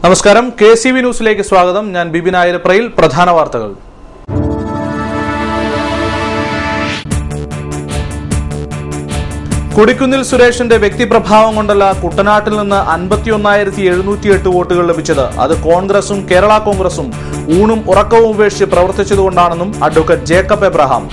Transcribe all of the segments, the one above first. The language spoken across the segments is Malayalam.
നമസ്കാരം, KCV ന്യൂസിലേക്ക് സ്വാഗതം. ഞാൻ ബിബിൻ ആയിരപ്രയിൽ. പ്രധാന വാർത്തകൾ. കൊടിക്കുന്നിൽ സുരേഷിന്റെ വ്യക്തിപ്രഭാവം കൊണ്ടല്ല കുട്ടനാട്ടിൽ നിന്ന് 51,708 വോട്ടുകൾ ലഭിച്ചത്. അത് കോൺഗ്രസും കേരള കോൺഗ്രസും ഊണും ഉറക്കവും ഉപേക്ഷിച്ച് പ്രവർത്തിച്ചതുകൊണ്ടാണെന്നും അഡ്വക്കേറ്റ് ജേക്കബ് എബ്രഹാം.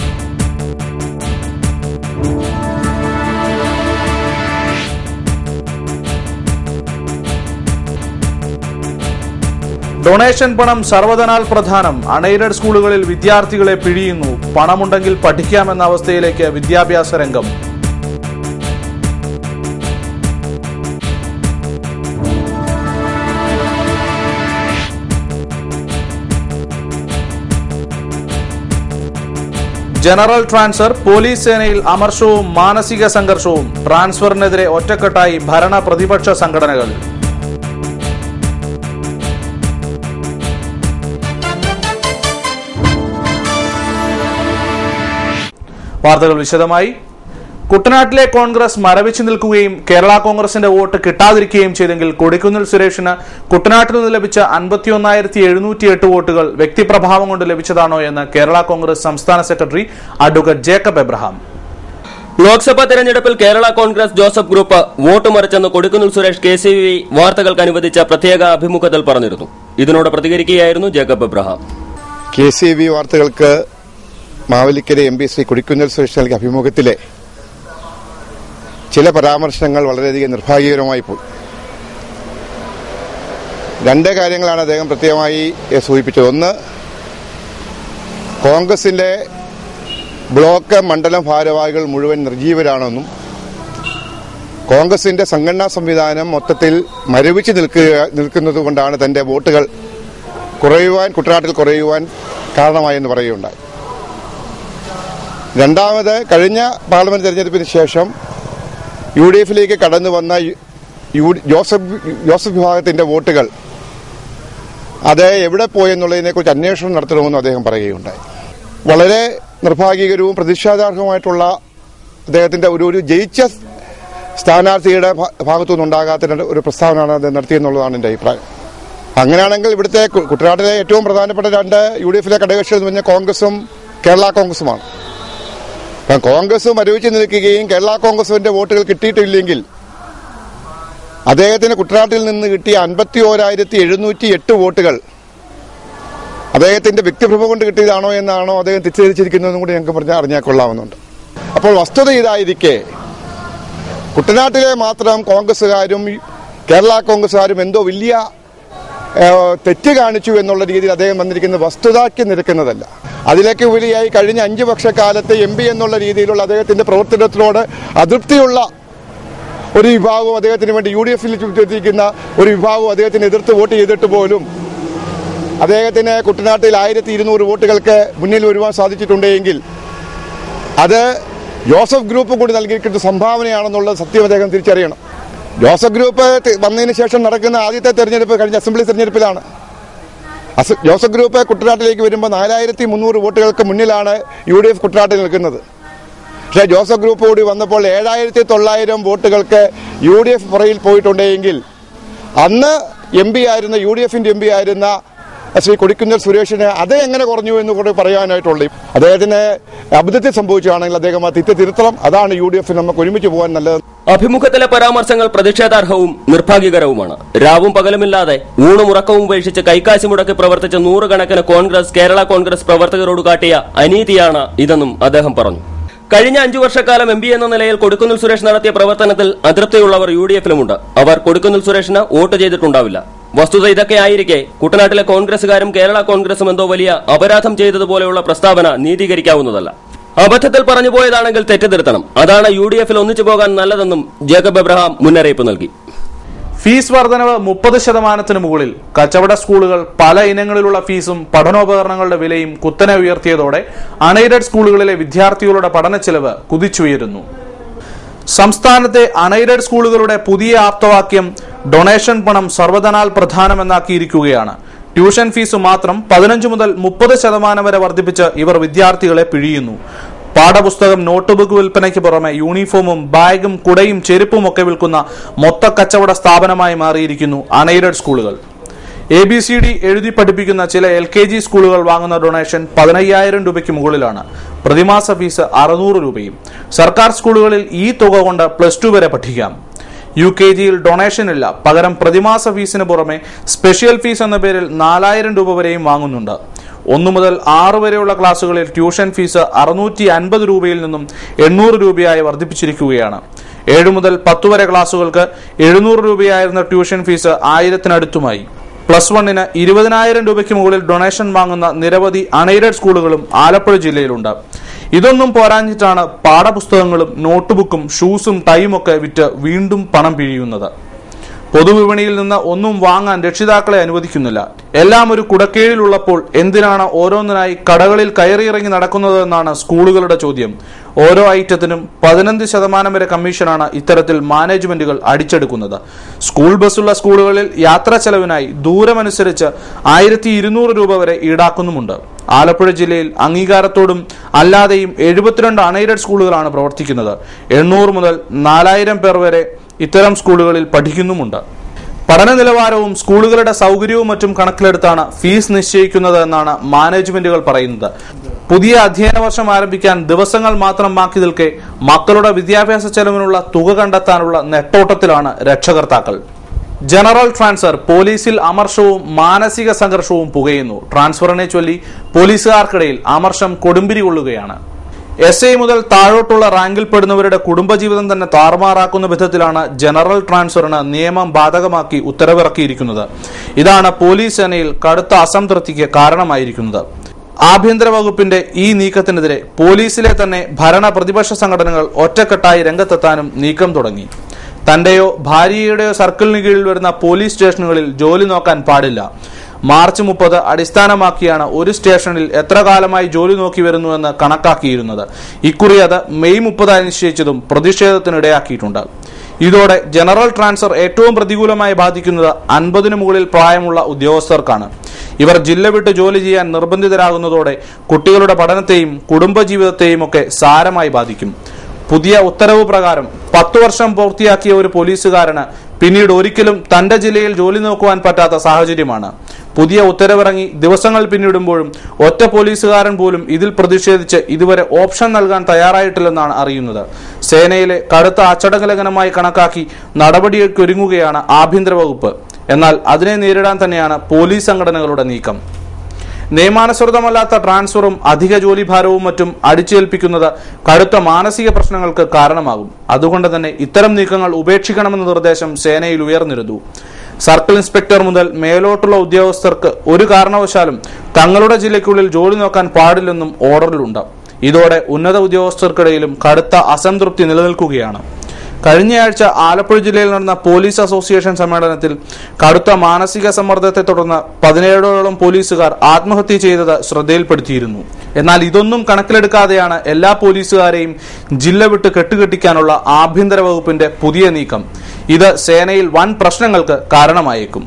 ഡൊണേഷൻ പണം സർവ്വധനാൽ പ്രധാനം. അൺഎയ്ഡഡ് സ്കൂളുകളിൽ വിദ്യാർത്ഥികളെ പിഴിയുന്നു. പണമുണ്ടെങ്കിൽ പഠിക്കാമെന്ന അവസ്ഥയിലേക്ക് വിദ്യാഭ്യാസ രംഗം. ജനറൽ ട്രാൻസ്ഫർ, പോലീസ് സേനയിൽ അമർഷവും മാനസിക സംഘർഷവും. ട്രാൻസ്ഫറിനെതിരെ ഒറ്റക്കെട്ടായി ഭരണ പ്രതിപക്ഷ സംഘടനകൾ. വാർത്തകൾ വിശദമായി. കുട്ടനാട്ടിലെ കോൺഗ്രസ് മരവിച്ചു നിൽക്കുകയും കേരള കോൺഗ്രസിന്റെ വോട്ട് കിട്ടാതിരിക്കുകയും ചെയ്തെങ്കിൽ കൊടിക്കുന്നിൽ സുരേഷിന് കുട്ടനാട്ടിൽ നിന്ന് ലഭിച്ച 51,708 വോട്ടുകൾ വ്യക്തിപ്രഭാവം കൊണ്ട് ലഭിച്ചതാണോ എന്ന് കേരള കോൺഗ്രസ് സംസ്ഥാന സെക്രട്ടറി അഡ്വക്കേറ്റ് ജേക്കബ് എബ്രഹാം. ലോക്സഭാ തെരഞ്ഞെടുപ്പിൽ കേരള കോൺഗ്രസ് ജോസഫ് ഗ്രൂപ്പ് വോട്ട് മറിച്ചെന്ന് കൊടിക്കുന്നിൽ സുരേഷ് KCV വാർത്തകൾക്ക് അനുവദിച്ച പ്രത്യേക അഭിമുഖത്തിൽ പറഞ്ഞിരുന്നു. ഇതിനോട് പ്രതികരിക്കുകയായിരുന്നു ജേക്കബ് എബ്രഹാം. KCV വാർത്തകൾക്ക് മാവേലിക്കര MP ശ്രീ കൊടിക്കുന്നിൽ സുരേഷ് നൽകിയ അഭിമുഖത്തിലെ ചില പരാമർശങ്ങൾ വളരെയധികം നിർഭാഗ്യകരമായി പോയി. രണ്ട് കാര്യങ്ങളാണ് അദ്ദേഹം പ്രത്യേകമായി സൂചിപ്പിച്ചത്. ഒന്ന്, കോൺഗ്രസിന്റെ ബ്ലോക്ക് മണ്ഡലം ഭാരവാഹികൾ മുഴുവൻ നിർജീവരാണെന്നും കോൺഗ്രസിന്റെ സംഘടനാ സംവിധാനം മൊത്തത്തിൽ മരവിച്ച് നിൽക്കുന്നതുകൊണ്ടാണ് തന്റെ വോട്ടുകൾ കുട്ടനാട്ടിൽ കുറയുവാൻ കാരണമായെന്ന് പറയുകയുണ്ടായി. രണ്ടാമത്, കഴിഞ്ഞ പാർലമെന്റ് തെരഞ്ഞെടുപ്പിന് ശേഷം UDFിലേക്ക് കടന്നു വന്ന ജോസഫ് വിഭാഗത്തിന്റെ വോട്ടുകൾ അത് എവിടെ പോയെന്നുള്ളതിനെക്കുറിച്ച് അന്വേഷണം നടത്തണമെന്നും അദ്ദേഹം പറയുകയുണ്ടായി. വളരെ നിർഭാഗ്യകരവും പ്രതിഷേധാർഹവുമായിട്ടുള്ള അദ്ദേഹത്തിന്റെ ഒരു ജയിച്ച സ്ഥാനാർത്ഥിയുടെ ഭാഗത്തുനിന്നുണ്ടാകാത്ത ഒരു പ്രസ്താവനയാണ് അദ്ദേഹം നടത്തിയെന്നുള്ളതാണ് എന്റെ അഭിപ്രായം. അങ്ങനെയാണെങ്കിൽ ഇവിടുത്തെ കുട്ടനാട്ടിലെ ഏറ്റവും പ്രധാനപ്പെട്ട രണ്ട് UDFിലെ ഘടകകക്ഷികൾ എന്ന് പറഞ്ഞാൽ കോൺഗ്രസും കേരള കോൺഗ്രസുമാണ്. കോൺഗ്രസ് മരവിച്ച് നിൽക്കുകയും കേരള കോൺഗ്രസിന്റെ വോട്ടുകൾ കിട്ടിയിട്ടില്ലെങ്കിൽ അദ്ദേഹത്തിന് കുട്ടനാട്ടിൽ നിന്ന് കിട്ടിയ 51,708 വോട്ടുകൾ അദ്ദേഹത്തിന്റെ വ്യക്തിപ്രഭ കൊണ്ട് കിട്ടിയതാണോ എന്നാണോ അദ്ദേഹം തെറ്റിദ്ധരിച്ചിരിക്കുന്നതെന്നും കൂടി ഞങ്ങൾക്ക് അറിഞ്ഞാൽ കൊള്ളാമെന്നുണ്ട്. അപ്പോൾ വസ്തുത ഇതായിരിക്കെ കുട്ടനാട്ടിലെ മാത്രം കോൺഗ്രസുകാരും കേരള കോൺഗ്രസുകാരും എന്തോ വലിയ തെറ്റ് കാണിച്ചു എന്നുള്ള രീതിയിൽ അദ്ദേഹം വന്നിരിക്കുന്ന വസ്തുതയ്ക്ക് നിരക്കുന്നതല്ല. അതിലേക്ക് ഉപരിയായി കഴിഞ്ഞ 5 വർഷക്കാലത്തെ MP എന്നുള്ള രീതിയിലുള്ള അദ്ദേഹത്തിന്റെ പ്രവർത്തനത്തിനോട് അതൃപ്തിയുള്ള ഒരു വിഭാഗവും അദ്ദേഹത്തിന് വേണ്ടി UDFിൽ എത്തിയിരിക്കുന്ന ഒരു വിഭാഗവും അദ്ദേഹത്തിന് എതിർത്ത് വോട്ട് ചെയ്തിട്ട് പോലും അദ്ദേഹത്തിന് കുട്ടനാട്ടിൽ 1,200 വോട്ടുകൾക്ക് മുന്നിൽ വരുവാൻ സാധിച്ചിട്ടുണ്ടെങ്കിൽ അത് ജോസഫ് ഗ്രൂപ്പ് കൂടി നൽകിയിരിക്കുന്ന സംഭാവനയാണെന്നുള്ള സത്യം അദ്ദേഹം തിരിച്ചറിയണം. ജോസഫ് ഗ്രൂപ്പ് വന്നതിന് ശേഷം നടക്കുന്ന ആദ്യത്തെ തെരഞ്ഞെടുപ്പ് കഴിഞ്ഞ അസംബ്ലി തെരഞ്ഞെടുപ്പിലാണ്. ജോസഫ് ഗ്രൂപ്പ് കുട്ടനാട്ടിലേക്ക് വരുമ്പോൾ 4,300 വോട്ടുകൾക്ക് മുന്നിലാണ് UDF കുട്ടനാട്ടിൽ നിൽക്കുന്നത്. പക്ഷേ ജോസഫ് ഗ്രൂപ്പ് കൂടി വന്നപ്പോൾ 7,900 വോട്ടുകൾക്ക് UDF പുറയിൽ പോയിട്ടുണ്ടെങ്കിൽ അന്ന് MP ആയിരുന്ന UDFന്റെ MP ആയിരുന്ന ശ്രീ കൊടിക്കുന്നിൽ സുരേഷിന് അത് എങ്ങനെ കുറഞ്ഞു എന്ന് കൂടി പറയാനായിട്ടുള്ളൂ. അദ്ദേഹത്തിന് അബദ്ധത്തിൽ സംഭവിക്കുകയാണെങ്കിൽ അദ്ദേഹം ആ തെറ്റ് തിരുത്തണം. അതാണ് UDF നമുക്ക് ഒരുമിച്ച് പോകാൻ നല്ലത്. അഭിമുഖത്തിലെ പരാമർശങ്ങൾ പ്രതിഷേധാർഹവും നിർഭാഗ്യകരവുമാണ്. രാവും പകലുമില്ലാതെ ഊണും ഉറക്കവും ഉപേക്ഷിച്ച് കൈക്കാശി മുടക്കി പ്രവർത്തിച്ച 100 കണക്കിന് കേരള കോൺഗ്രസ് പ്രവർത്തകരോട് കാട്ടിയ അനീതിയാണ് ഇതെന്നും അദ്ദേഹം പറഞ്ഞു. കഴിഞ്ഞ 5 വർഷക്കാലം MP എന്ന നിലയിൽ കൊടിക്കുന്നിൽ സുരേഷ് നടത്തിയ പ്രവർത്തനത്തിൽ അതൃപ്തിയുള്ളവർ UDFിലുമുണ്ട്. അവർ കൊടിക്കുന്നിൽ സുരേഷിന് വോട്ട് ചെയ്തിട്ടുണ്ടാവില്ല. വസ്തുത ഇതൊക്കെ ആയിരിക്കെ കുട്ടനാട്ടിലെ കോൺഗ്രസുകാരും കേരള കോൺഗ്രസും എന്തോ വലിയ അപരാധം ചെയ്തതുപോലെയുള്ള പ്രസ്താവന നീതീകരിക്കാവുന്നതല്ല. അബദ്ധത്തിൽ പറഞ്ഞുപോയതാണെങ്കിൽ തെറ്റിദ്ധരുത്തണം. അതാണ് UDFിൽ ഒന്നിച്ചു പോകാൻ നല്ലതെന്നും ജേക്കബ് എബ്രഹാം മുന്നറിയിപ്പ് നൽകി. ഫീസ് വർധനവ് 30% മുകളിൽ. കച്ചവട സ്കൂളുകൾ പല ഇനങ്ങളിലുള്ള ഫീസും പഠനോപകരണങ്ങളുടെ വിലയും കുത്തനെ ഉയർത്തിയതോടെ അൺഎയ്ഡഡ് സ്കൂളുകളിലെ വിദ്യാർത്ഥികളുടെ പഠനച്ചെലവ് കുതിച്ചുയരുന്നു. സംസ്ഥാനത്തെ അൺഎയ്ഡഡ് സ്കൂളുകളുടെ പുതിയ ആപ്തവാക്യം ഡൊണേഷൻ പണം സർവ്വധനാൽ പ്രധാനമെന്നാക്കിയിരിക്കുകയാണ്. ട്യൂഷൻ ഫീസ് മാത്രം 15 മുതൽ 30% വരെ വർദ്ധിപ്പിച്ച് ഇവർ വിദ്യാർത്ഥികളെ പിഴിയുന്നു. പാഠപുസ്തകം, നോട്ട്ബുക്ക് വിൽപ്പനയ്ക്ക് പുറമെ യൂണിഫോമും ബാഗും കുടയും ചെരുപ്പും ഒക്കെ വിൽക്കുന്ന മൊത്ത കച്ചവട സ്ഥാപനമായി മാറിയിരിക്കുന്നു അൺഎയ്ഡഡ് സ്കൂളുകൾ. ABCD എഴുതി പഠിപ്പിക്കുന്ന ചില LKG സ്കൂളുകൾ വാങ്ങുന്ന ഡൊണേഷൻ 15,000 രൂപയ്ക്ക് മുകളിലാണ്. പ്രതിമാസ ഫീസ് 600 രൂപയും. സർക്കാർ സ്കൂളുകളിൽ ഈ തുക കൊണ്ട് +2 വരെ പഠിക്കാം. UKGയിൽ ഡൊണേഷൻ ഇല്ല, പകരം പ്രതിമാസ ഫീസിന് പുറമെ സ്പെഷ്യൽ ഫീസ് എന്ന പേരിൽ 4,000 രൂപ വരെയും വാങ്ങുന്നുണ്ട്. 1 മുതൽ 6 വരെയുള്ള ക്ലാസുകളിൽ ട്യൂഷൻ ഫീസ് 650 രൂപയിൽ നിന്നും 800 രൂപയായി വർദ്ധിപ്പിച്ചിരിക്കുകയാണ്. 7 മുതൽ 10 വരെ ക്ലാസുകൾക്ക് 700 രൂപയായിരുന്ന ട്യൂഷൻ ഫീസ് 1000-അടുത്തുമായി. +1-ന് 20,000 രൂപയ്ക്ക് മുകളിൽ ഡൊണേഷൻ വാങ്ങുന്ന നിരവധി അൺഎയ്ഡഡ് സ്കൂളുകളും ആലപ്പുഴ ജില്ലയിലുണ്ട്. ഇതൊന്നും പോരാഞ്ഞിട്ടാണ് പാഠപുസ്തകങ്ങളും നോട്ട്ബുക്കും ഷൂസും ടൈയും ഒക്കെ വിറ്റ് വീണ്ടും പണം പിഴിയുന്നത്. പൊതുവിപണിയിൽ നിന്ന് ഒന്നും വാങ്ങാൻ രക്ഷിതാക്കളെ അനുവദിക്കുന്നില്ല. എല്ലാം ഒരു കുടക്കീഴിലുള്ളപ്പോൾ എന്തിനാണ് ഓരോന്നിനായി കടകളിൽ കയറിയിറങ്ങി നടക്കുന്നതെന്നാണ് സ്കൂളുകളുടെ ചോദ്യം. ഓരോ ഐറ്റത്തിനും 15% വരെ കമ്മീഷനാണ് ഇത്തരത്തിൽ മാനേജ്മെന്റുകൾ അടിച്ചെടുക്കുന്നത്. സ്കൂൾ ബസ്സുള്ള സ്കൂളുകളിൽ യാത്രാ ചെലവിനായി ദൂരമനുസരിച്ച് 1,200 രൂപ വരെ ഈടാക്കുന്നുമുണ്ട്. ആലപ്പുഴ ജില്ലയിൽ അംഗീകാരത്തോടും അല്ലാതെയും 72 അൺഎയ്ഡഡ് സ്കൂളുകളാണ് പ്രവർത്തിക്കുന്നത്. 800 മുതൽ 4,000 പേർ വരെ ഇത്തരം സ്കൂളുകളിൽ പഠിക്കുന്നുമുണ്ട്. പഠന നിലവാരവും സ്കൂളുകളുടെ സൗകര്യവും മറ്റും കണക്കിലെടുത്താണ് ഫീസ് നിശ്ചയിക്കുന്നത് എന്നാണ് മാനേജ്മെന്റുകൾ പറയുന്നത്. പുതിയ അധ്യയന വർഷം ആരംഭിക്കാൻ ദിവസങ്ങൾ മാത്രം ബാക്കി നിൽക്കെ മക്കളുടെ വിദ്യാഭ്യാസ ചെലവിനുള്ള തുക കണ്ടെത്താനുള്ള നെട്ടോട്ടത്തിലാണ് രക്ഷകർത്താക്കൾ. ജനറൽ ട്രാൻസ്ഫർ പോലീസിൽ അമർഷവും മാനസിക സംഘർഷവും പുകയുന്നു. ട്രാൻസ്ഫറിനെ ചൊല്ലി പോലീസുകാർക്കിടയിൽ അമർഷം കൊടുമ്പിരി കൊള്ളുകയാണ്. SI മുതൽ താഴോട്ടുള്ള റാങ്കിൽപ്പെടുന്നവരുടെ കുടുംബജീവിതം തന്നെ താറുമാറാക്കുന്ന വിധത്തിലാണ് ജനറൽ ട്രാൻസ്ഫറിന് നിയമം ബാധകമാക്കി ഉത്തരവിറക്കിയിരിക്കുന്നത്. ഇതാണ് പോലീസ് സേനയിൽ കടുത്ത അസംതൃപ്തിക്ക് കാരണമായിരിക്കുന്നത്. ആഭ്യന്തര വകുപ്പിന്റെ ഈ നീക്കത്തിനെതിരെ പോലീസിലെ തന്നെ ഭരണ പ്രതിപക്ഷ സംഘടനകൾ ഒറ്റക്കെട്ടായി രംഗത്തെത്താനും നീക്കം തുടങ്ങി. തന്റെയോ ഭാര്യയുടെയോ സർക്കിളിന് കീഴിൽ വരുന്ന പോലീസ് സ്റ്റേഷനുകളിൽ ജോലി നോക്കാൻ പാടില്ല. മാർച്ച് 30 അടിസ്ഥാനമാക്കിയാണ് ഒരു സ്റ്റേഷനിൽ എത്ര കാലമായി ജോലി നോക്കി വരുന്നുവെന്ന് കണക്കാക്കിയിരുന്നത്. ഇക്കുറി അത് മെയ് 30 നിശ്ചയിച്ചതും പ്രതിഷേധത്തിനിടയാക്കിയിട്ടുണ്ട്. ഇതോടെ ജനറൽ ട്രാൻസ്ഫർ ഏറ്റവും പ്രതികൂലമായി ബാധിക്കുന്നത് 50-ന് മുകളിൽ പ്രായമുള്ള ഉദ്യോഗസ്ഥർക്കാണ്. ഇവർ ജില്ല വിട്ട് ജോലി ചെയ്യാൻ നിർബന്ധിതരാകുന്നതോടെ കുട്ടികളുടെ പഠനത്തെയും കുടുംബജീവിതത്തെയും ഒക്കെ സാരമായി ബാധിക്കും. പുതിയ ഉത്തരവ് പ്രകാരം 10 വർഷം പൂർത്തിയാക്കിയ ഒരു പോലീസുകാരന് പിന്നീട് ഒരിക്കലും തന്റെ ജില്ലയിൽ ജോലി നോക്കുവാൻ പറ്റാത്ത സാഹചര്യമാണ്. പുതിയ ഉത്തരവിറങ്ങി ദിവസങ്ങൾ പിന്നിടുമ്പോഴും ഒറ്റ പോലീസുകാരൻ പോലും ഇതിൽ പ്രതിഷേധിച്ച് ഇതുവരെ ഓപ്ഷൻ നൽകാൻ തയ്യാറായിട്ടില്ലെന്നാണ് അറിയുന്നത്. സേനയിലെ കടുത്ത അച്ചടക്കലംഘനമായി കണക്കാക്കി നടപടിയൊരുങ്ങുകയാണ് ആഭ്യന്തര വകുപ്പ്. എന്നാൽ അതിനെ നേരിടാൻ തന്നെയാണ് പോലീസ് സംഘടനകളുടെ നീക്കം. നിയമാനുസൃതമല്ലാത്ത ട്രാൻസ്ഫറും അധിക ജോലിഭാരവും മറ്റും അടിച്ചേൽപ്പിക്കുന്നത് കടുത്ത മാനസിക പ്രശ്നങ്ങൾക്ക് കാരണമാകും. അതുകൊണ്ട് തന്നെ ഇത്തരം നീക്കങ്ങൾ ഉപേക്ഷിക്കണമെന്ന നിർദ്ദേശം സേനയിൽ ഉയർന്നിരുന്നു. സർക്കിൾ ഇൻസ്പെക്ടർ മുതൽ മേലോട്ടുള്ള ഉദ്യോഗസ്ഥർക്ക് ഒരു കാരണവശാലും തങ്ങളുടെ ജില്ലയ്ക്കുള്ളിൽ ജോലി നോക്കാൻ പാടില്ലെന്നും ഓർഡറിലുണ്ട്. ഇതോടെ ഉന്നത ഉദ്യോഗസ്ഥർക്കിടയിലും കടുത്ത അസംതൃപ്തി നിലനിൽക്കുകയാണ്. കഴിഞ്ഞയാഴ്ച ആലപ്പുഴ ജില്ലയിൽ നടന്ന പോലീസ് അസോസിയേഷൻ സമ്മേളനത്തിൽ കടുത്ത മാനസിക സമ്മർദ്ദത്തെ തുടർന്ന് 17ഓളം പോലീസുകാർ ആത്മഹത്യ ചെയ്തത് ശ്രദ്ധയിൽപ്പെടുത്തിയിരുന്നു. എന്നാൽ ഇതൊന്നും കണക്കിലെടുക്കാതെയാണ് എല്ലാ പോലീസുകാരെയും ജില്ല വിട്ട് കെട്ടുകെട്ടിക്കാനുള്ള ആഭ്യന്തര വകുപ്പിന്റെ പുതിയ നീക്കം. ഇത് സേനയിൽ വൻ പ്രശ്നങ്ങൾക്ക് കാരണമായേക്കും.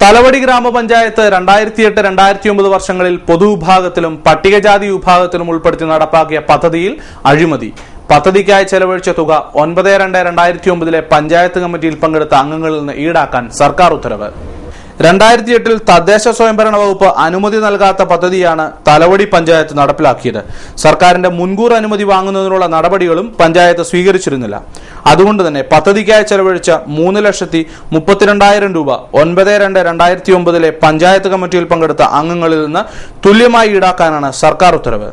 തലവടി ഗ്രാമപഞ്ചായത്ത് 2008-2009 വർഷങ്ങളിൽ പൊതുവിഭാഗത്തിലും പട്ടികജാതി വിഭാഗത്തിലും ഉൾപ്പെടുത്തി നടപ്പാക്കിയ പദ്ധതിയിൽ അഴിമതി. പദ്ധതിക്കായി ചെലവഴിച്ച തുക 9/2/2009 പഞ്ചായത്ത് കമ്മിറ്റിയിൽ പങ്കെടുത്ത അംഗങ്ങളിൽ നിന്ന് ഈടാക്കാൻ സർക്കാർ ഉത്തരവ്. 2008 തദ്ദേശ സ്വയംഭരണ വകുപ്പ് അനുമതി നൽകാത്ത പദ്ധതിയാണ് തലവടി പഞ്ചായത്ത് നടപ്പിലാക്കിയത്. സർക്കാരിന്റെ മുൻകൂർ അനുമതി വാങ്ങുന്നതിനുള്ള നടപടികളും പഞ്ചായത്ത് സ്വീകരിച്ചിരുന്നില്ല. അതുകൊണ്ട് തന്നെ പദ്ധതിക്കായി ചെലവഴിച്ച 3,32,000 രൂപ 9/2/2009 പഞ്ചായത്ത് കമ്മിറ്റിയിൽ പങ്കെടുത്ത അംഗങ്ങളിൽ നിന്ന് തുല്യമായി ഈടാക്കാനാണ് സർക്കാർ ഉത്തരവ്.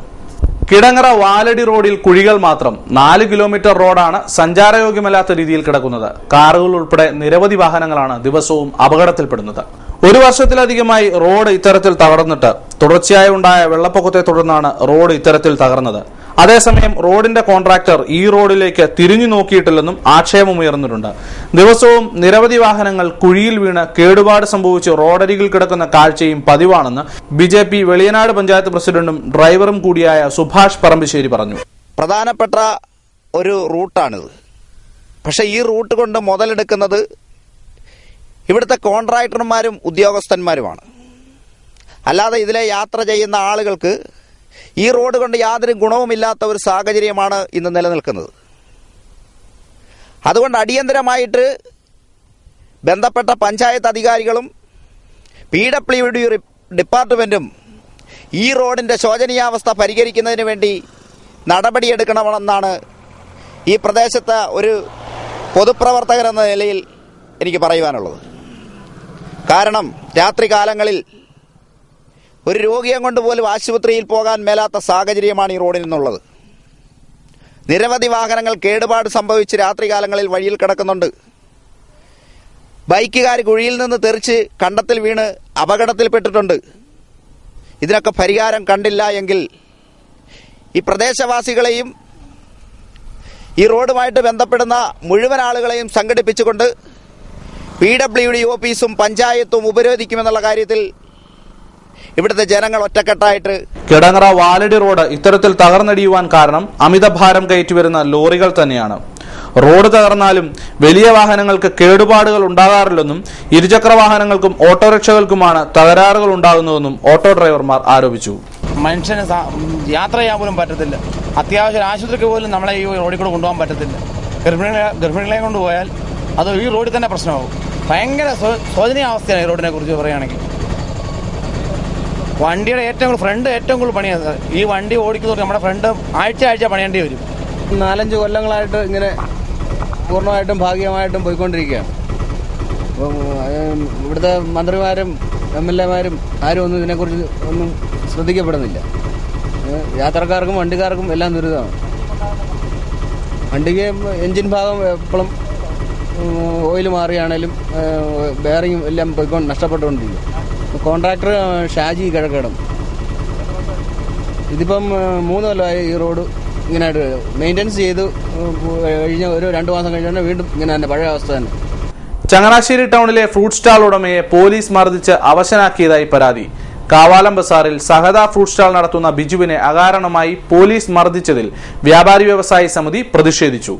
കിടങ്ങറ വാലടി റോഡിൽ കുഴികൾ മാത്രം. 4 കിലോമീറ്റർ റോഡാണ് സഞ്ചാരയോഗ്യമല്ലാത്ത രീതിയിൽ കിടക്കുന്നത്. കാറുകൾ ഉൾപ്പെടെ നിരവധി വാഹനങ്ങളാണ് ദിവസവും അപകടത്തിൽപ്പെടുന്നത്. 1 വർഷത്തിലധികമായി റോഡ് ഇത്തരത്തിൽ തകർന്നിട്ട് തുടർച്ചയായി ഉണ്ടായ വെള്ളപ്പൊക്കത്തെ തുടർന്നാണ് റോഡ് ഇത്തരത്തിൽ തകർന്നത്. അതേസമയം റോഡിന്റെ കോൺട്രാക്ടർ ഈ റോഡിലേക്ക് തിരിഞ്ഞു നോക്കിയിട്ടില്ലെന്നും ആക്ഷേപമുയർന്നിട്ടുണ്ട്. ദിവസവും നിരവധി വാഹനങ്ങൾ കുഴിയിൽ വീണ് കേടുപാട് സംഭവിച്ച് റോഡരികിൽ കിടക്കുന്ന കാഴ്ചയും പതിവാണെന്ന് BJP വെളിയനാട് പഞ്ചായത്ത് പ്രസിഡന്റും ഡ്രൈവറും കൂടിയായ സുഭാഷ് പറമ്പിശ്ശേരി പറഞ്ഞു. പ്രധാനപ്പെട്ട ഒരു റൂട്ടാണിത്. പക്ഷെ ഈ റൂട്ട് കൊണ്ട് മുതലെടുക്കുന്നത് ഇവിടുത്തെ കോൺട്രാക്ടർമാരും ഉദ്യോഗസ്ഥന്മാരുമാണ്. അല്ലാതെ ഇതിലെ യാത്ര ചെയ്യുന്ന ആളുകൾക്ക് ഈ റോഡ് കൊണ്ട് യാതൊരു ഗുണവുമില്ലാത്ത ഒരു സാഹചര്യമാണ് ഇന്ന് നിലനിൽക്കുന്നത്. അതുകൊണ്ട് അടിയന്തരമായിട്ട് ബന്ധപ്പെട്ട പഞ്ചായത്ത് അധികാരികളും PWD ഡിപ്പാർട്ട്മെന്റും ഈ റോഡിന്റെ ശോചനീയാവസ്ഥ പരിഹരിക്കുന്നതിന് വേണ്ടി നടപടിയെടുക്കണമെന്നാണ് ഈ പ്രദേശത്തെ ഒരു പൊതുപ്രവർത്തകൻ എന്ന നിലയിൽ എനിക്ക് പറയുവാനുള്ളത്. കാരണം രാത്രി കാലങ്ങളിൽ ഒരു രോഗിയെ കൊണ്ട് പോലും ആശുപത്രിയിൽ പോകാൻ മേലാത്ത സാഹചര്യമാണ് ഈ റോഡിൽ നിന്നുള്ളത്. നിരവധി വാഹനങ്ങൾ കേടുപാട് സംഭവിച്ച് രാത്രികാലങ്ങളിൽ വഴിയിൽ കിടക്കുന്നുണ്ട്. ബൈക്കുകാർ കുഴിയിൽ നിന്ന് തെറിച്ച് കണ്ടത്തിൽ വീണ് അപകടത്തിൽപ്പെട്ടിട്ടുണ്ട്. ഇതിനൊക്കെ പരിഹാരം കണ്ടില്ല എങ്കിൽ ഈ പ്രദേശവാസികളെയും ഈ റോഡുമായിട്ട് ബന്ധപ്പെടുന്ന മുഴുവൻ ആളുകളെയും സംഘടിപ്പിച്ചുകൊണ്ട് PWD ഓഫീസും പഞ്ചായത്തും ഉപരോധിക്കുമെന്നുള്ള കാര്യത്തിൽ ഇവിടുത്തെ ജനങ്ങൾ ഒറ്റക്കെട്ടായിട്ട്. കിടങ്ങറ വാലടി റോഡ് ഇത്തരത്തിൽ തകർന്നടിയുവാൻ കാരണം അമിതഭാരം കയറ്റിവരുന്ന ലോറികൾ തന്നെയാണ്. റോഡ് തകർന്നാലും വലിയ വാഹനങ്ങൾക്ക് കേടുപാടുകൾ ഉണ്ടാകാറില്ലെന്നും ഇരുചക്ര വാഹനങ്ങൾക്കും ഓട്ടോറിക്ഷകൾക്കുമാണ് തകരാറുകൾ ഉണ്ടാകുന്നതെന്നും ഓട്ടോ ഡ്രൈവർമാർ ആരോപിച്ചു. മനുഷ്യന് യാത്ര ചെയ്യാൻ പോലും പറ്റത്തില്ല. അത്യാവശ്യം ആശുപത്രിക്ക് പോലും നമ്മളെ ഈ റോഡിൽ കൂടെ കൊണ്ടുപോകാൻ പറ്റത്തില്ല. ഗർഭിണികളെ കൊണ്ടുപോയാൽ അത് ഈ റോഡിൽ തന്നെ പ്രശ്നമാകും. ഭയങ്കര ശോചനീയ അവസ്ഥയാണ് ഈ റോഡിനെ കുറിച്ച് പറയുകയാണെങ്കിൽ. വണ്ടിയുടെ ഫ്രണ്ട് ഏറ്റവും കൂടുതൽ പണിയാണ്. ഈ വണ്ടി ഓടിക്കുന്നവർക്ക് നമ്മുടെ ഫ്രണ്ട് ആഴ്ച പണിയേണ്ടി വരും. 4-5 കൊല്ലങ്ങളായിട്ട് ഇങ്ങനെ പൂർണ്ണമായിട്ടും ഭാഗികമായിട്ടും പോയിക്കൊണ്ടിരിക്കുകയാണ്. ഇവിടുത്തെ മന്ത്രിമാരും MLA മാരും ആരും ഒന്നും ഇതിനെക്കുറിച്ച് ഒന്നും ശ്രദ്ധിക്കപ്പെടുന്നില്ല. യാത്രക്കാർക്കും വണ്ടിക്കാർക്കും എല്ലാം ദുരിതമാണ്. വണ്ടിക്ക് എൻജിൻ ഭാഗം എപ്പോഴും ഓയിൽ മാറിയാണേലും ബെയറിങ്ങും എല്ലാം പോയിക്കൊണ്ട് നഷ്ടപ്പെട്ടുകൊണ്ടിരിക്കും. കോൺട്രാക്ടർ ഷാജി കിഴക്കടം ഇതിപ്പം 3 കൊല്ലമായി ഈ റോഡ് ഇങ്ങനെയായിട്ട് മെയിൻ്റെനൻസ് ചെയ്ത് കഴിഞ്ഞ ഒരു 2 മാസം കഴിഞ്ഞാൽ വീണ്ടും ഇങ്ങനെ തന്നെ പഴയ അവസ്ഥ തന്നെ. ചങ്ങനാശ്ശേരി ടൗണിലെ ഫ്രൂട്ട് സ്റ്റാൾ ഉടമയെ പോലീസ് മർദ്ദിച്ച് അവശനാക്കിയതായി പരാതി. കാവാലം ബസാറിൽ സഹദ ഫ്രൂട്ട് സ്റ്റാൾ നടത്തുന്ന ബിജുവിനെ അകാരണമായി പോലീസ് മർദ്ദിച്ചതിൽ വ്യാപാരി വ്യവസായി സമിതി പ്രതിഷേധിച്ചു.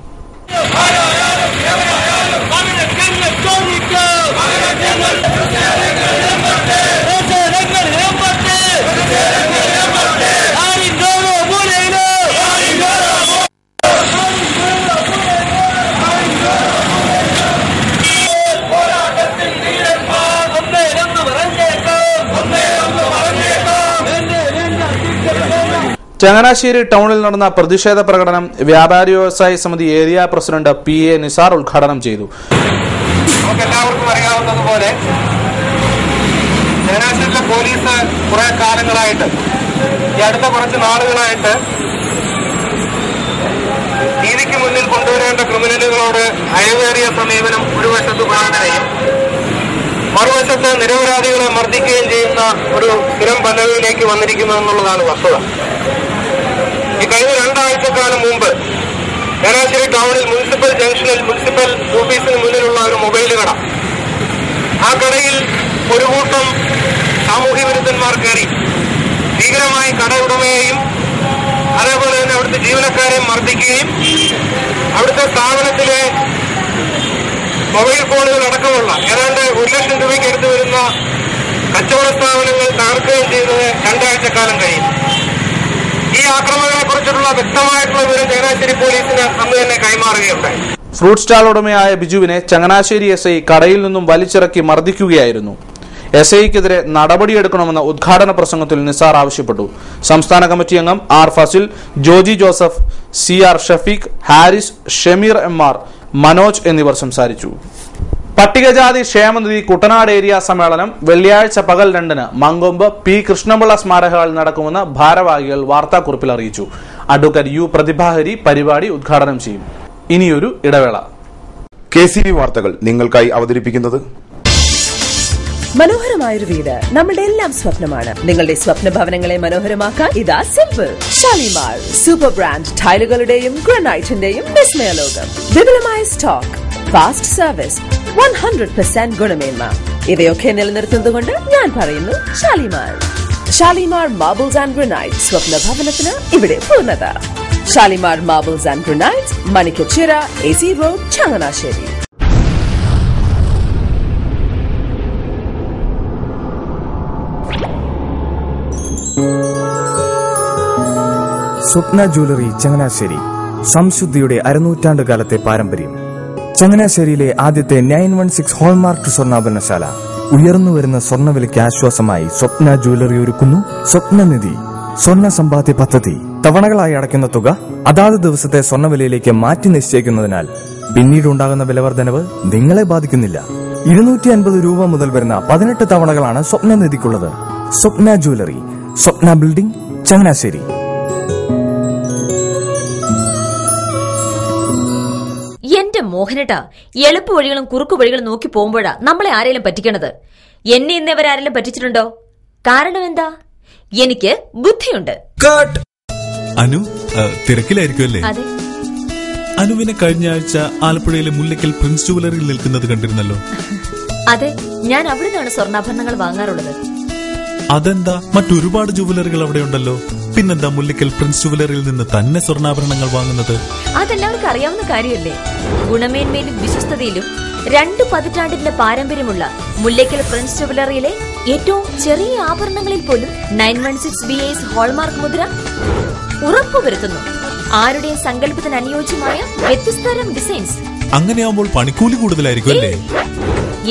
ചങ്ങനാശ്ശേരി ടൗണിൽ നടന്ന പ്രതിഷേധ പ്രകടനം വ്യാപാരി വ്യവസായി സമിതി ഏരിയ പ്രസിഡന്റ് PA നിസാർ ഉദ്ഘാടനം ചെയ്തു. നമുക്കെല്ലാവർക്കും അറിയാവുന്നതുപോലെ ചങ്ങനാശ്ശേരിയിലെ പോലീസ് കുറെ കാലങ്ങളായിട്ട് ഈ അടുത്ത കുറച്ച് നാളുകളായിട്ട് നീതിക്ക് മുന്നിൽ കൊണ്ടുവരേണ്ട ക്രിമിനലുകളോട് അയവേറിയ സമീപനം ഒരു വശത്ത് കാണുകയും മറുവശത്ത് നിരപരാധികളെ മർദ്ദിക്കുകയും ചെയ്യുന്ന ഒരു സ്ഥിരം പദ്ധതിയിലേക്ക് വന്നിരിക്കുന്നു എന്നുള്ളതാണ് വസ്തുത. ഈ കഴിഞ്ഞ 2 ആഴ്ചക്കാലം മുമ്പ് ചങ്ങനാശ്ശേരി ടൗണിൽ മുനിസിപ്പൽ ജംഗ്ഷനിൽ മുനിസിപ്പൽ ഓഫീസിന് മുന്നിലുള്ള ഒരു മൊബൈൽ കട, ആ കടയിൽ ഒരു കൂട്ടം സാമൂഹ്യ വിരുദ്ധന്മാർ കയറി ഭീകരമായി കടയുടമയെയും അതേപോലെ തന്നെ അവിടുത്തെ ജീവനക്കാരെയും മർദ്ദിക്കുകയും അവിടുത്തെ സ്ഥാപനത്തിലെ മൊബൈൽ ഫോണുകൾ അടക്കമുള്ള ഏതാണ്ട് 1 ലക്ഷം രൂപയ്ക്ക് അടുത്ത് വരുന്ന കച്ചവട സ്ഥാപനങ്ങൾ തകർക്കുകയും ചെയ്തത് 2 ആഴ്ചക്കാലം കഴിയും. ഈ ആക്രമണങ്ങളെ കുറിച്ചുള്ള വ്യക്തമായിട്ടുള്ള വിവരം ചങ്ങനാശ്ശേരി പോലീസിന് അന്ന് തന്നെ കൈമാറുകയുണ്ടായി. ഫ്രൂട്ട് സ്റ്റാൾ ഉടമയായ ബിജുവിനെ ചങ്ങനാശ്ശേരി SI കടയിൽ നിന്നും വലിച്ചിറക്കി മർദ്ദിക്കുകയായിരുന്നു. SIക്കെതിരെ നടപടിയെടുക്കണമെന്ന ഉദ്ഘാടന പ്രസംഗത്തിൽ നിസാർ ആവശ്യപ്പെട്ടു. സംസ്ഥാന കമ്മിറ്റി അംഗം R Fasil, Joji Joseph, CR Shafeeq, Haris, Shameer MR, Manoj എന്നിവർ സംസാരിച്ചു. പട്ടികജാതി ക്ഷേമനിധി കുട്ടനാട് ഏരിയ സമ്മേളനം വെള്ളിയാഴ്ച പകൽ 2-ന് മങ്കൊമ്പ് P കൃഷ്ണപിള്ള സ്മാരക ഹാളിൽ നടക്കുമെന്ന് ഭാരവാഹികൾ വാർത്താക്കുറിപ്പിൽ അറിയിച്ചു. അഡ്വക്കേറ്റ് U പ്രതിഭാഹരി പരിപാടി ഉദ്ഘാടനം ചെയ്യും. ഇനിയൊരു ഇടവേള. KCV വാർത്തകൾ നിങ്ങൾക്കായി അവതരിപ്പിക്കുന്നത് മനോഹരമായൊരു വീട് നമ്മുടെ എല്ലാം സ്വപ്നമാണ്. നിങ്ങളുടെ സ്വപ്ന ഭവനങ്ങളെ മനോഹരമാക്കാൻ ഇതാ സിമ്പിൾ ഷാലിമാർ സൂപ്പർ ബ്രാൻഡ് ടൈലുകളുടെയും ഗ്രാനൈറ്റിന്റെയും വിസ്മയ ലോകം. വിപുലമായ സ്റ്റോക്ക്, ഫാസ്റ്റ് സർവീസ്, 100% ഗുണമേന്മ ഇവയൊക്കെ നിലനിർത്തുന്നതുകൊണ്ട് ഞാൻ പറയുന്നു ഷാലിമാർ മാർബിൾസ് ആൻഡ് ഗ്രാനൈറ്റ്. സ്വപ്ന ഭവനത്തിന് ഇവിടെ പൂർണ്ണത. Shalimar marbles and granite, Manikkachira, AC road, Changanassery. Swapna jewellery Changanassery. സംശുദ്ധിയുടെ 600 കാലത്തെ പാരമ്പര്യം. ചങ്ങനാശ്ശേരിയിലെ ആദ്യത്തെ 916 ഹോൾമാർക്ക് സ്വർണ്ണാഭരണശാല. ഉയർന്നുവരുന്ന സ്വർണ്ണവിലയ്ക്ക് ആശ്വാസമായി സ്വപ്ന ജ്വല്ലറി ഒരുക്കുന്നു സ്വപ്നനിധി സ്വർണ്ണ സമ്പാദ്യ പദ്ധതി. തവണകളായി അടയ്ക്കുന്ന തുക അതാത് ദിവസത്തെ സ്വർണ്ണവിലയിലേക്ക് മാറ്റി നിശ്ചയിക്കുന്നതിനാൽ പിന്നീടുണ്ടാകുന്ന വിലവർദ്ധനവ് നിങ്ങളെ ബാധിക്കുന്നില്ല. 250 രൂപ മുതൽ വരുന്ന 18 തവണകളാണ് സ്വപ്നനിധിക്കുള്ളത്. സ്വപ്ന ജ്വല്ലറി, സ്വപ്ന ബിൽഡിംഗ്, ചങ്ങനാശ്ശേരി. എന്റെ മോഹനേട്ടാ, എളുപ്പ വഴികളും കുറുക്കു വഴികളും നോക്കി പോകുമ്പോഴാ നമ്മളെ ആരെങ്കിലും പറ്റിക്കണത്. എന്നെ ഇന്നവരാരെങ്കിലും പറ്റിച്ചിട്ടുണ്ടോ? കാരണം എന്താ? എനിക്ക് ബുദ്ധിയുണ്ട്. അനു തിരക്കിലായിരിക്കുമല്ലേ? അനുവിനെ കഴിഞ്ഞ ആഴ്ച ആലപ്പുഴയിലെ മുല്ലയ്ക്കൽ പ്രിൻസ് ജുവലറിയിൽ നിൽക്കുന്നത് കണ്ടിരുന്നല്ലോ. അതെ, ഞാൻ അവിടെ നിന്നാണ് സ്വർണ്ണാഭരണങ്ങൾ വാങ്ങാറുള്ളത്. അതെന്താ, മറ്റൊരുപാട് ജുവലറികൾ അവിടെ ഉണ്ടല്ലോ, പിന്നെന്താ മുല്ലയ്ക്കൽ പ്രിൻസ് ജുവലറിയിൽ നിന്ന് തന്നെ സ്വർണ്ണാഭരണങ്ങൾ വാങ്ങുന്നത്? അതെല്ലാവർക്കും അറിയാവുന്ന കാര്യമല്ലേ. ഗുണമേന്മയിലും വിശ്വസ്തതയിലും 2 പതിറ്റാണ്ടിന്റെ പാരമ്പര്യമുള്ള മുല്ലയ്ക്കൽ പ്രിൻസ് ജുവലറിയിലെ ഏറ്റവും ചെറിയ ആഭരണങ്ങളിൽ പോലും 916 BIS ഹോൾമാർക്ക് മുദ്ര ഉറപ്പുവരുത്തുന്നു. ആരുടെയും സങ്കല്പത്തിന് അനുയോജ്യമായ വ്യത്യസ്തതരം ഡിസൈൻസ്. അങ്ങനെയാവുമ്പോൾ പണിക്കൂലി കൂടുതലായിരിക്കും അല്ലേ?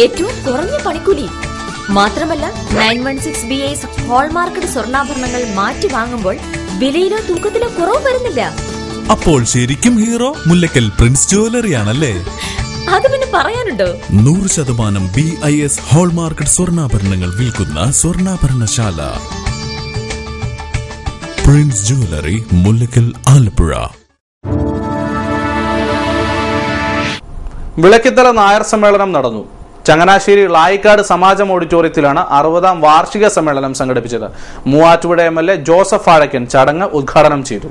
ഏറ്റവും കുറഞ്ഞ പണിക്കൂലി മാത്രമല്ല, 916 BIS ഹോൾമാർക്കഡ് സ്വർണ്ണാഭരണങ്ങൾ മാറ്റി വാങ്ങുമ്പോൾ വിലയിലോ തൂക്കത്തിലോ കുറവ് വരുന്നില്ല. അപ്പോൾ ശരിക്കും ഹീറോ മുല്ലയ്ക്കൽ പ്രിൻസ് ജുവലറിയാണല്ലേ? അത് പിന്നെ പറയാനുണ്ടോ? 100% BIS ഹോൾമാർക്കഡ് സ്വർണ്ണാഭരണങ്ങൾ വിൽക്കുന്ന സ്വർണ്ണാഭരണശാല പ്രിൻസ് ജുവലറി, മുല്ലയ്ക്കൽ, ആലപ്പുഴ. വിളക്കിത്തല നായർ സമ്മേളനം നടന്നു. ചങ്ങനാശ്ശേരി ളായിക്കാട് സമാജം ഓഡിറ്റോറിയത്തിലാണ് 60ാം വാർഷിക സമ്മേളനം സംഘടിപ്പിച്ചത്. മൂവാറ്റുപുഴ MLA ജോസഫ് ആഴക്കൻ ചടങ്ങ് ഉദ്ഘാടനം ചെയ്തു.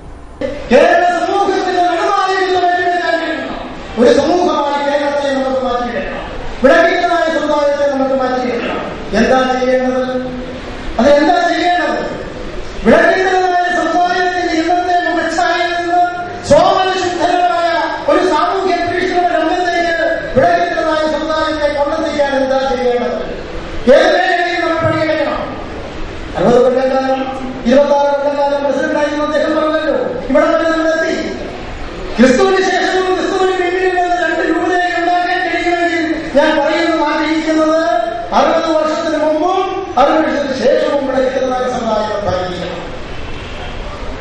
ക്രിസ്തുവിന് ശേഷവും ക്രിസ്തുവിന് പിന്നിലും 2 രൂപയെ ഉണ്ടാക്കാൻ കഴിയുമെങ്കിൽ ഞാൻ പറയുന്നത് ആഗ്രഹിക്കുന്നത് 60 വർഷത്തിന് മുമ്പും 60 വർഷത്തിന് ശേഷവും വിളക്കിത്തനായ സമുദായം ഭരിക്കണം.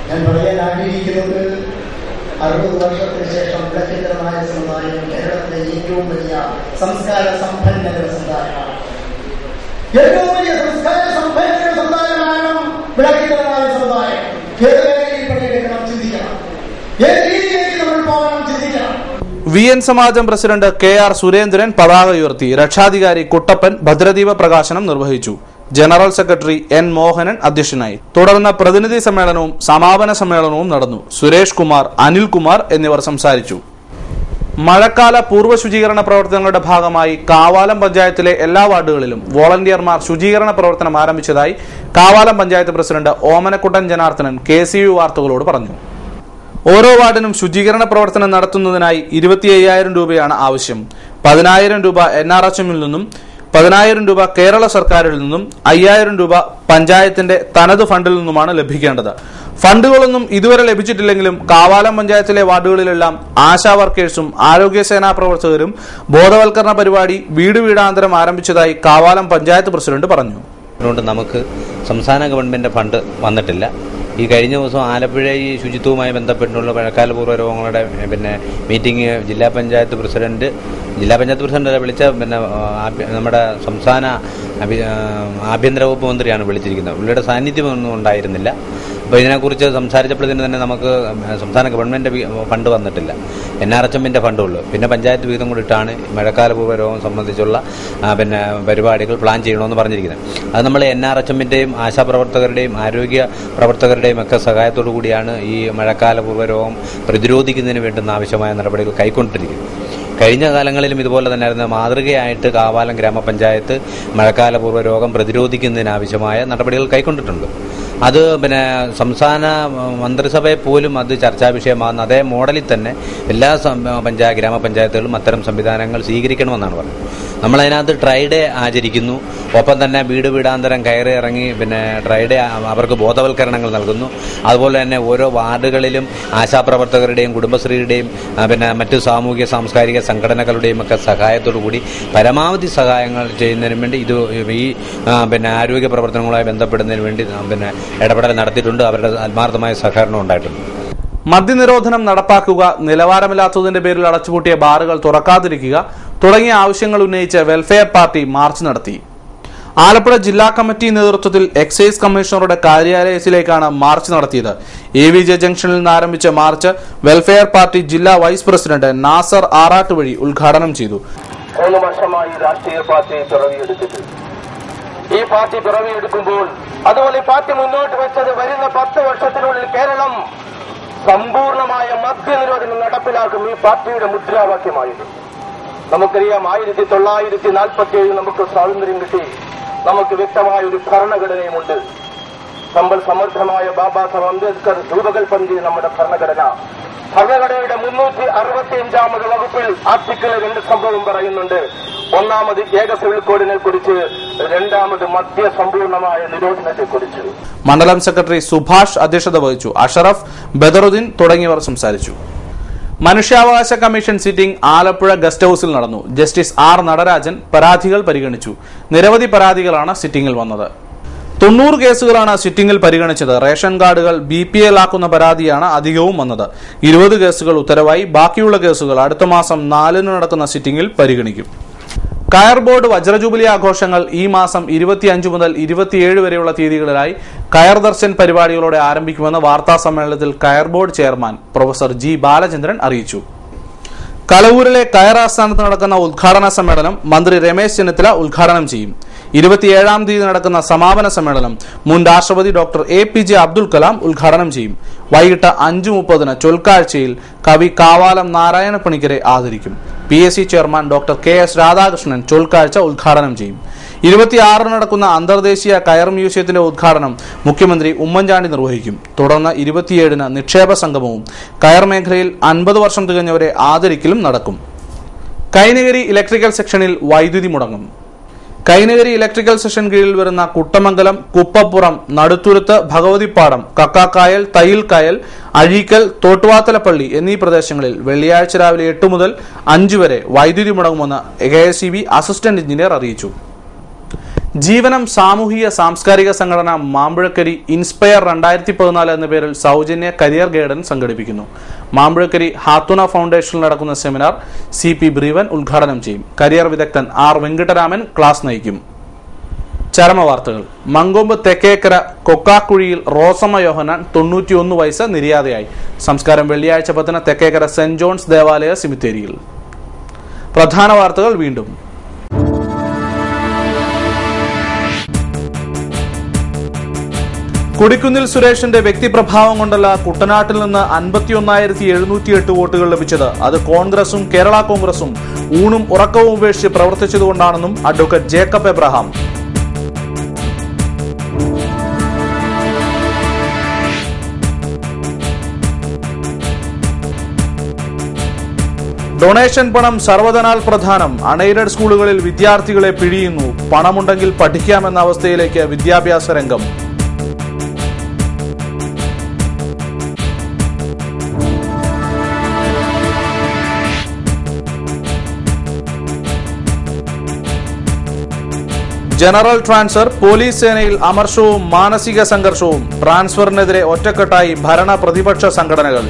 ഞാൻ പറയാൻ ആഗ്രഹിക്കുന്നത് 60 വർഷത്തിന് ശേഷം വിളക്കിത്തനായ സമുദായം കേരളത്തിലെ ഏറ്റവും വലിയ സംസ്കാര സമ്പന്നരുടെ സമുദായമാണ്. ഏറ്റവും വലിയ സംസ്കാര സമ്പന്നരുടെ സമുദായമാണ് വിളക്കിത്തനായ സമുദായം. ഏത് മേഖലയിൽ പണിയെടുക്കണം ചിന്തിക്കണം, ഏത് രീതിയിലേക്ക് നമ്മൾ പോകണം ചിന്തിക്കണം. VN സമാജം പ്രസിഡന്റ് KR സുരേന്ദ്രൻ പതാക ഉയർത്തി. രക്ഷാധികാരി കുട്ടപ്പൻ ഭദ്രദീപ പ്രകാശനം നിർവഹിച്ചു. ജനറൽ സെക്രട്ടറി N മോഹനൻ അധ്യക്ഷനായി. തുടർന്ന് പ്രതിനിധി സമ്മേളനവും സമാപന സമ്മേളനവും നടന്നു. സുരേഷ് കുമാർ, അനിൽകുമാർ എന്നിവർ സംസാരിച്ചു. മഴക്കാല പൂർവ്വ ശുചീകരണ പ്രവർത്തനങ്ങളുടെ ഭാഗമായി കാവാലം പഞ്ചായത്തിലെ എല്ലാ വാർഡുകളിലും വോളണ്ടിയർമാർ ശുചീകരണ പ്രവർത്തനം ആരംഭിച്ചതായി കാവാലം പഞ്ചായത്ത് പ്രസിഡന്റ് ഓമനക്കുട്ടൻ ജനാർദ്ദനൻ KCV വാർത്തകളോട് പറഞ്ഞു. ഓരോ വാർഡിനും ശുചീകരണ പ്രവർത്തനം നടത്തുന്നതിനായി 25,000 രൂപയാണ് ആവശ്യം. 10,000 രൂപ NRHMൽ നിന്നും 10,000 രൂപ കേരള സർക്കാരിൽ നിന്നും 5,000 രൂപ പഞ്ചായത്തിന്റെ തനത് ഫണ്ടിൽ നിന്നുമാണ് ലഭിക്കേണ്ടത്. ഫണ്ടുകളൊന്നും ഇതുവരെ ലഭിച്ചിട്ടില്ലെങ്കിലും കാവാലം പഞ്ചായത്തിലെ വാർഡുകളിലെല്ലാം ആശാ വർക്കേഴ്സും ആരോഗ്യസേനാ പ്രവർത്തകരും ബോധവൽക്കരണ പരിപാടി വീട് വീടാന്തരം ആരംഭിച്ചതായി കാവാലം പഞ്ചായത്ത് പ്രസിഡന്റ് പറഞ്ഞു. അതുകൊണ്ട് നമുക്ക് സംസ്ഥാന ഗവൺമെന്റ് ഫണ്ട് വന്നിട്ടില്ല. ഈ കഴിഞ്ഞ ദിവസം ആലപ്പുഴ ഈ ശുചിത്വവുമായി ബന്ധപ്പെട്ടുള്ള മഴക്കാലപൂർവ്വ രോഗങ്ങളുടെ മീറ്റിംഗ് ജില്ലാ പഞ്ചായത്ത് പ്രസിഡന്റ് വിളിച്ച നമ്മുടെ സംസ്ഥാന ആഭ്യന്തര വകുപ്പ് മന്ത്രിയാണ് വിളിച്ചിരിക്കുന്നത്. പുള്ളിയുടെ സാന്നിധ്യമൊന്നും ഉണ്ടായിരുന്നില്ല. അപ്പോൾ ഇതിനെക്കുറിച്ച് സംസാരിച്ചപ്പോഴത്തേന് തന്നെ നമുക്ക് സംസ്ഥാന ഗവൺമെന്റ് ഫണ്ട് വന്നിട്ടില്ല, NRHMന്റെ ഫണ്ടുള്ളൂ. പിന്നെ പഞ്ചായത്ത് വിഹിതം കൂടിയിട്ടാണ് മഴക്കാലപൂർവ്വ രോഗം സംബന്ധിച്ചുള്ള പരിപാടികൾ പ്ലാൻ ചെയ്യണമെന്ന് പറഞ്ഞിരിക്കുന്നത്. അത് നമ്മൾ NRHMന്റെയും ആശാപ്രവർത്തകരുടെയും ആരോഗ്യ പ്രവർത്തകരുടെയും ഒക്കെ സഹായത്തോടു കൂടിയാണ് ഈ മഴക്കാലപൂർവ്വ രോഗം പ്രതിരോധിക്കുന്നതിന് വേണ്ടുന്ന ആവശ്യമായ നടപടികൾ കൈക്കൊണ്ടിരിക്കുന്നത്. കഴിഞ്ഞ കാലങ്ങളിലും ഇതുപോലെ തന്നെയായിരുന്നു. മാതൃകയായിട്ട് കാവാലം ഗ്രാമപഞ്ചായത്ത് മഴക്കാലപൂർവ്വ രോഗം പ്രതിരോധിക്കുന്നതിനാവശ്യമായ നടപടികൾ കൈക്കൊണ്ടിട്ടുണ്ട്. അത് സംസ്ഥാന മന്ത്രിസഭയെ പോലും അത് ചർച്ചാ വിഷയമാകുന്ന അതേ മോഡലിൽ തന്നെ എല്ലാ ഗ്രാമപഞ്ചായത്തുകളും അത്തരം സംവിധാനങ്ങൾ സ്വീകരിക്കണമെന്നാണ് പറഞ്ഞത്. നമ്മളതിനകത്ത് ട്രൈഡേ ആചരിക്കുന്നു. ഒപ്പം തന്നെ വീട് വീടാന്തരം കയറി ഇറങ്ങി പിന്നെ ട്രൈഡേ അവർക്ക് ബോധവൽക്കരണങ്ങൾ നൽകുന്നു. അതുപോലെ തന്നെ ഓരോ വാർഡുകളിലും ആശാപ്രവർത്തകരുടെയും കുടുംബശ്രീയുടെയും പിന്നെ മറ്റു സാമൂഹിക സാംസ്കാരിക സംഘടനകളുടെയും ഒക്കെ സഹായത്തോടു കൂടി പരമാവധി സഹായങ്ങൾ ചെയ്യുന്നതിന് വേണ്ടി ഇത് ഈ പിന്നെ ആരോഗ്യ പ്രവർത്തനങ്ങളുമായി ബന്ധപ്പെടുന്നതിന് വേണ്ടി പിന്നെ ഇടപെടൽ നടത്തിയിട്ടുണ്ട്. അവരുടെ ആത്മാർത്ഥമായ സഹകരണം ഉണ്ടായിട്ടുണ്ട്. മദ്യനിരോധനം നടപ്പാക്കുക, നിലവാരമില്ലാത്തതിന്റെ പേരിൽ അടച്ചുപൂട്ടിയ ബാറുകൾ തുറക്കാതിരിക്കുക തുടങ്ങിയ ആവശ്യങ്ങൾ ഉന്നയിച്ച് വെൽഫെയർ പാർട്ടി മാർച്ച് നടത്തി. ആലപ്പുഴ ജില്ലാ കമ്മിറ്റി നേതൃത്വത്തിൽ എക്സൈസ് കമ്മീഷണറുടെ കാര്യാലയത്തിലേക്കാണ് മാർച്ച് നടത്തിയത്. AVJ ജംഗ്ഷനിൽ നിന്ന് ആരംഭിച്ച മാർച്ച് വെൽഫെയർ പാർട്ടി ജില്ലാ വൈസ് പ്രസിഡന്റ് നാസർ ആറാട്ടുവഴി ഉദ്ഘാടനം ചെയ്തു. 3 വർഷമായി രാഷ്ട്രീയ പാർട്ടി പിറവിയെടുത്തിട്ട് ഈ പാർട്ടി പിറവിയെടുക്കുമ്പോൾ അതുപോലെ പാർട്ടി മുന്നോട്ട് വെച്ചത് വരുന്ന 10 വർഷത്തിനുള്ളിൽ കേരളം സമ്പൂർണമായ മദ്യനിരോധനം നടപ്പിലാക്കും ഈ പാർട്ടിയുടെ മുദ്രാവാക്യമായിരുന്നു. നമുക്കറിയാം 1947 നമുക്ക് സ്വാതന്ത്ര്യം കിട്ടി. നമുക്ക് വ്യക്തമായ ഒരു ഭരണഘടനയുമുണ്ട്. സമ്പൽ സമൃദ്ധമായ ബാബാ സാഹേബ് അംബേദ്കർ രൂപകൽപ്പന ചെയ്ത നമ്മുടെ ഭരണഘടനയുടെ 365 വകുപ്പിൽ ആർട്ടിക്കിൾ 2 സംഭവം പറയുന്നുണ്ട്. ഒന്നാമത് ഏക സിവിൽ കോഡിനെ കുറിച്ച്, രണ്ടാമത് മദ്യ സമ്പൂർണമായ നിരോധനത്തെ കുറിച്ച്. മണ്ഡലം സെക്രട്ടറി സുഭാഷ് അധ്യക്ഷത വഹിച്ചു. അഷറഫ്, ബദറുദ്ദീൻ തുടങ്ങിയവർ സംസാരിച്ചു. മനുഷ്യാവകാശ കമ്മീഷൻ സിറ്റിംഗ് ആലപ്പുഴ ഗസ്റ്റ് ഹൌസിൽ നടന്നു. ജസ്റ്റിസ് R നടരാജൻ പരാതികൾ പരിഗണിച്ചു. നിരവധി പരാതികളാണ് സിറ്റിംഗിൽ വന്നത്. 90 കേസുകളാണ് സിറ്റിംഗിൽ പരിഗണിച്ചത്. റേഷൻ കാർഡുകൾ BPL ആക്കുന്ന പരാതിയാണ് അധികവും വന്നത്. 20 കേസുകൾ ഉത്തരവായി. ബാക്കിയുള്ള കേസുകൾ അടുത്ത മാസം 4 നടക്കുന്ന സിറ്റിംഗിൽ പരിഗണിക്കും. കയർ ബോർഡ് വജ്രജൂബിലി ആഘോഷങ്ങൾ ഈ മാസം 25 മുതൽ 27 വരെയുള്ള തീയതികളിലായി കയർ ദർശൻ പരിപാടികളോടെ ആരംഭിക്കുമെന്ന് വാർത്താ സമ്മേളനത്തിൽ കയർ board chairman professor G Balachandran അറിയിച്ചു. കലവൂരിലെ കയർ ആസ്ഥാനത്ത് നടക്കുന്ന ഉദ്ഘാടന സമ്മേളനം മന്ത്രി രമേശ് ചെന്നിത്തല ഉദ്ഘാടനം ചെയ്യും. 27-ാം തീയതി നടക്കുന്ന സമാപന സമ്മേളനം മുൻ രാഷ്ട്രപതി ഡോക്ടർ APJ അബ്ദുൽ കലാം ഉദ്ഘാടനം ചെയ്യും. വൈകിട്ട് 5:30 ചൊൽക്കാഴ്ചയിൽ കവി കാവാലം നാരായണ പണിക്കരെ ആദരിക്കും. PSC chairman doctor KS Radhakrishnan ചൊൽക്കാഴ്ച ഉദ്ഘാടനം ചെയ്യും. 26 നടക്കുന്ന അന്തർദേശീയ കയർ മ്യൂസിയത്തിന്റെ ഉദ്ഘാടനം മുഖ്യമന്ത്രി ഉമ്മൻചാണ്ടി നിർവഹിക്കും. തുടർന്ന് 27-ന് നിക്ഷേപ സംഗമവും കയർ മേഖലയിൽ 50 വർഷം തികഞ്ഞവരെ ആദരിക്കലും നടക്കും. കൈനഗിരി ഇലക്ട്രിക്കൽ സെക്ഷനിൽ വൈദ്യുതി മുടങ്ങും. കൈനഗിരി ഇലക്ട്രിക്കൽ സെഷൻ കീഴിൽ വരുന്ന കുട്ടമംഗലം, കുപ്പപ്പുറം, നടുത്തുരുത്ത്, ഭഗവതിപ്പാടം, കക്കാക്കായൽ, തയ്യിൽക്കായൽ, അഴീക്കൽ, തോട്ടുവാത്തലപ്പള്ളി എന്നീ പ്രദേശങ്ങളിൽ വെള്ളിയാഴ്ച രാവിലെ 8 മുതൽ 5 വരെ വൈദ്യുതി മുടങ്ങുമെന്ന് KSEB അസിസ്റ്റന്റ് എഞ്ചിനീയർ അറിയിച്ചു. ജീവനം സാമൂഹിക സാംസ്കാരിക സംഘടന മാമ്പുഴക്കരി ഇൻസ്പയർ 2014 എന്ന പേരിൽ സൗജന്യ കരിയർ ഗൈഡൻസ് സംഘടിപ്പിക്കുന്നു. മാമ്പുഴക്കരി ഹാത്തുന ഫൗണ്ടേഷനിൽ നടക്കുന്ന സെമിനാർ CP ബ്രീവൻ ഉദ്ഘാടനം ചെയ്യും. കരിയർ വിദഗ്ധൻ R വെങ്കിട്ടരാമൻ ക്ലാസ് നയിക്കും. ചരമവാർത്തകൾ. മങ്കൊമ്പ് തെക്കേക്കര കൊക്കാക്കുഴിയിൽ റോസമ്മ യോഹന്നാൻ 91 വയസ്സ് നിര്യാതയായി. സംസ്കാരം വെള്ളിയാഴ്ച 10 തെക്കേക്കര സെന്റ് ജോൺസ് ദേവാലയ സിമിത്തേരിയിൽ. പ്രധാന വാർത്തകൾ വീണ്ടും. കൊടിക്കുന്നിൽ സുരേഷിന്റെ വ്യക്തിപ്രഭാവം കൊണ്ടല്ല കുട്ടനാട്ടിൽ നിന്ന് 51,708 വോട്ടുകൾ ലഭിച്ചത്. അത് കോൺഗ്രസും കേരള കോൺഗ്രസും ഊണും ഉറക്കവും ഉപേക്ഷിച്ച് പ്രവർത്തിച്ചതുകൊണ്ടാണെന്നും അഡ്വക്കേറ്റ് ജേക്കബ് എബ്രഹാം. ഡൊണേഷൻ പണം സർവ്വധനാൽ പ്രധാനം. അൺഎയ്ഡഡ് സ്കൂളുകളിൽ വിദ്യാർത്ഥികളെ പിഴിയുന്നു. പണമുണ്ടെങ്കിൽ പഠിക്കാമെന്ന അവസ്ഥയിലേക്ക് വിദ്യാഭ്യാസ രംഗം. General transfer. പോലീസ് സേനയിൽ അമർഷവും മാനസിക സംഘർഷവും. ട്രാൻസ്ഫറിനെതിരെ ഒറ്റക്കെട്ടായി ഭരണ പ്രതിപക്ഷ സംഘടനകൾ.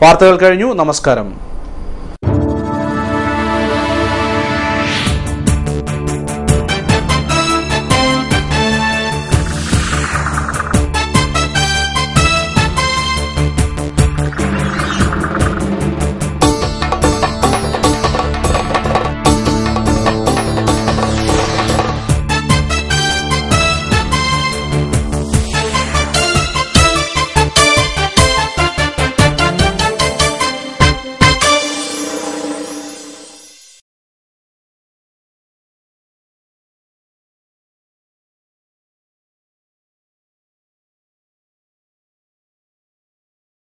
വാർത്തകൾ കഴിഞ്ഞു. നമസ്കാരം.